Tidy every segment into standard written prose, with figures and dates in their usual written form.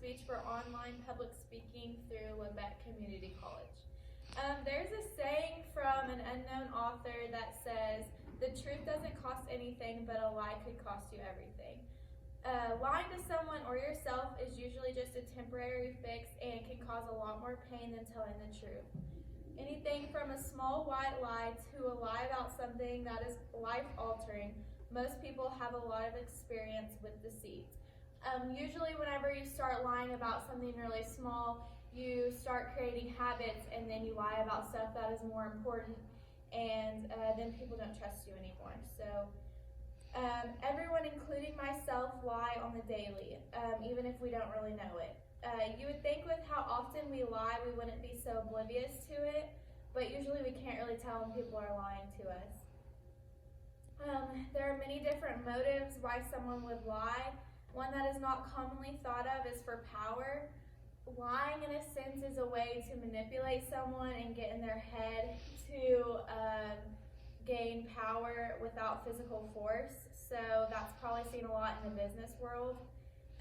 speech for online public speaking through Lebec Community College. There's a saying from an unknown author that says, "The truth doesn't cost anything, but a lie could cost you everything." Lying to someone or yourself is usually just a temporary fix and can cause a lot more pain than telling the truth. Anything from a small white lie to a lie about something that is life-altering, most people have a lot of experience with deceit. Usually whenever you start lying about something really small, you start creating habits, and then you lie about stuff that is more important, and then people don't trust you anymore. So everyone, including myself, lie on the daily, even if we don't really know it. You would think with how often we lie, we wouldn't be so oblivious to it, but usually we can't really tell when people are lying to us. There are many different motives why someone would lie. One that is not commonly thought of is for power. Lying, in a sense, is a way to manipulate someone and get in their head to gain power without physical force. So that's probably seen a lot in the business world.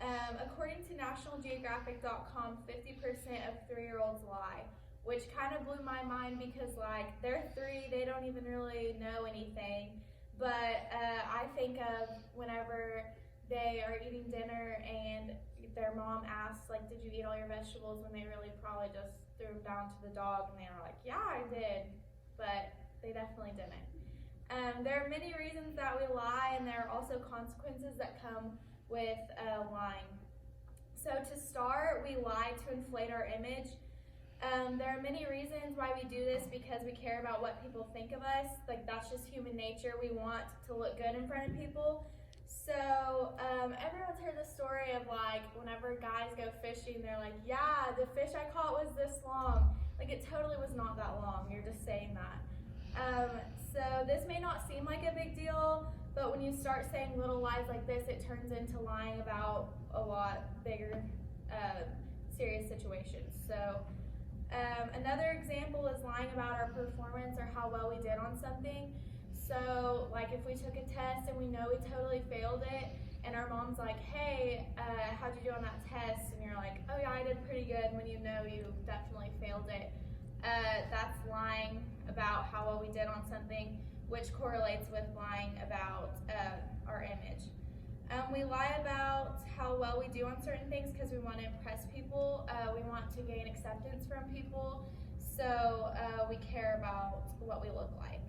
According to NationalGeographic.com, 50% of 3-year-olds lie, which kind of blew my mind because, like, they're 3, they don't even really know anything. But I think of whenever they are eating dinner and their mom asks, like, "Did you eat all your vegetables?" when they really probably just threw them down to the dog, and they were like, "Yeah, I did," but they definitely didn't. There are many reasons that we lie, and there are also consequences that come with lying. So to start, we lie to inflate our image. There are many reasons why we do this, because we care about what people think of us. Like, that's just human nature. We want to look good in front of people. So everyone's heard the story of, like, whenever guys go fishing, they're like, "Yeah, the fish I caught was this long." Like, it totally was not that long. You're just saying that. So this may not seem like a big deal, but when you start saying little lies like this, it turns into lying about a lot bigger, serious situations. So another example is lying about our performance or how well we did on something. So, like, if we took a test and we know we totally failed it, and our mom's like, "Hey, how'd you do on that test?" and you're like, "Oh yeah, I did pretty good," when you know you definitely failed it. That's lying about how well we did on something, which correlates with lying about our image. We lie about how well we do on certain things because we want to impress people. We want to gain acceptance from people, so we care about what we look like.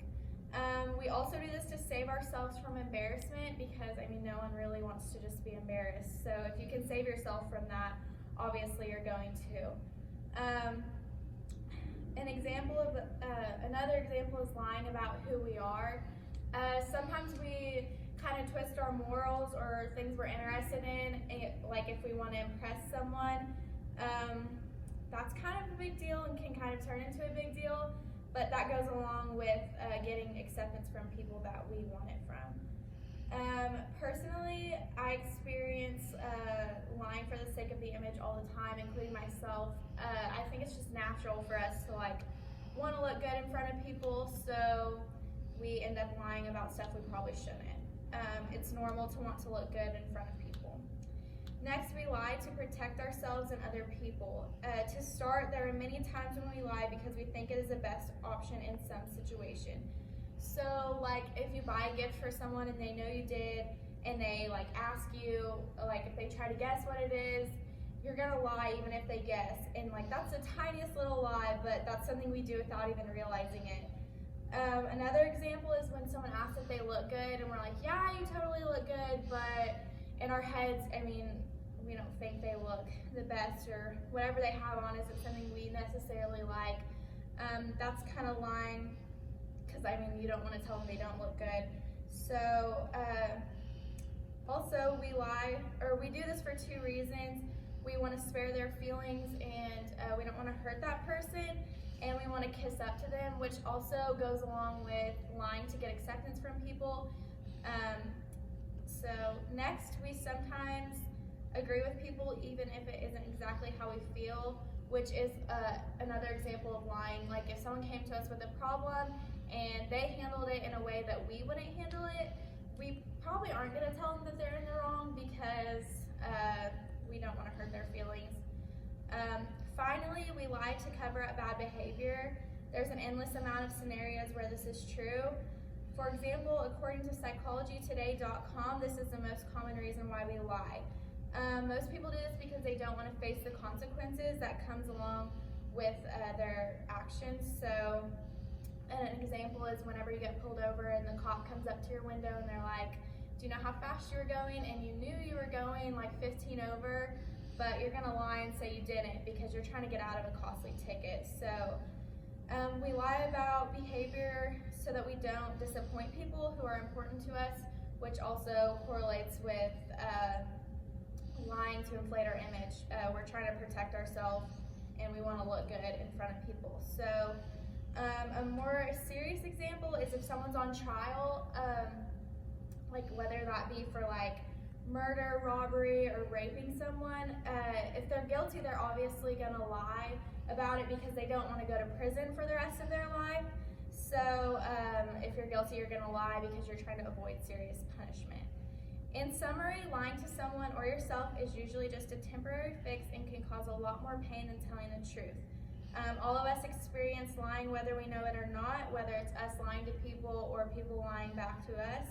We also do this to save ourselves from embarrassment, because, I mean, no one really wants to just be embarrassed. So if you can save yourself from that, obviously you're going to. Another example is lying about who we are. Sometimes we kind of twist our morals or things we're interested in, like if we want to impress someone. That's kind of a big deal and can kind of turn into a big deal, but that goes along with getting acceptance from people that we want it from. Personally, I experience lying for the sake of the image all the time, including myself. I think it's just natural for us to, like, want to look good in front of people, so we end up lying about stuff we probably shouldn't. It's normal to want to look good in front of people. Next, we lie to protect ourselves and other people. To start, there are many times when we lie because we think it is the best option in some situation. So, like, if you buy a gift for someone and they know you did, and they, like, ask you, like, if they try to guess what it is, you're gonna lie even if they guess. And, like, that's the tiniest little lie, but that's something we do without even realizing it. Another example is when someone asks if they look good, and we're like, "Yeah, you totally look good," but in our heads, I mean, we don't think they look the best, or whatever they have on isn't something we necessarily like. That's kind of lying, because, I mean, you don't want to tell them they don't look good. So also we lie, or we do this for 2 reasons. We want to spare their feelings, and we don't want to hurt that person, and we want to kiss up to them, which also goes along with lying to get acceptance from people. So next, we sometimes agree with people even if it isn't exactly how we feel, which is another example of lying. Like, if someone came to us with a problem and they handled it in a way that we wouldn't handle it, we probably aren't going to tell them that they're in the wrong, because we don't don't want to hurt their feelings. Finally, we lie to cover up bad behavior. There's an endless amount of scenarios where this is true. For example, according to psychologytoday.com, this is the most common reason why we lie. Most people do this because they don't want to face the consequences that comes along with their actions. So an example is whenever you get pulled over and the cop comes up to your window and they're like, do you know how fast you were going? And you knew you were going like 15 over, but you're gonna lie and say you didn't because you're trying to get out of a costly ticket. So we lie about behavior so that we don't disappoint people who are important to us, which also correlates with lying to inflate our image. We're trying to protect ourselves and we want to look good in front of people. So a more serious example is if someone's on trial, like whether that be for like murder, robbery, or raping someone, if they're guilty, they're obviously gonna lie about it because they don't want to go to prison for the rest of their life. So if you're guilty, you're gonna lie because you're trying to avoid serious punishment. In summary, lying to someone or yourself is usually just a temporary fix and can cause a lot more pain than telling the truth. All of us experience lying whether we know it or not, whether it's us lying to people or people lying back to us.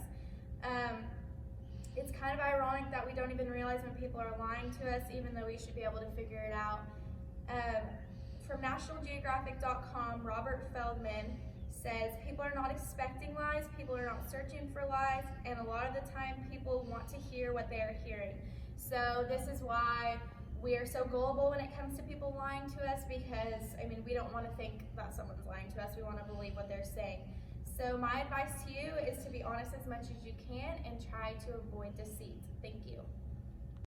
It's kind of ironic that we don't even realize when people are lying to us, even though we should be able to figure it out. From NationalGeographic.com, Robert Feldman says, people are not expecting lies, people are not searching for lies, and a lot of the time people want to hear what they are hearing. So this is why we are so gullible when it comes to people lying to us, because we don't want to think that someone's lying to us, we want to believe what they're saying. So my advice to you is to be honest as much as you can and try to avoid deceit. Thank you.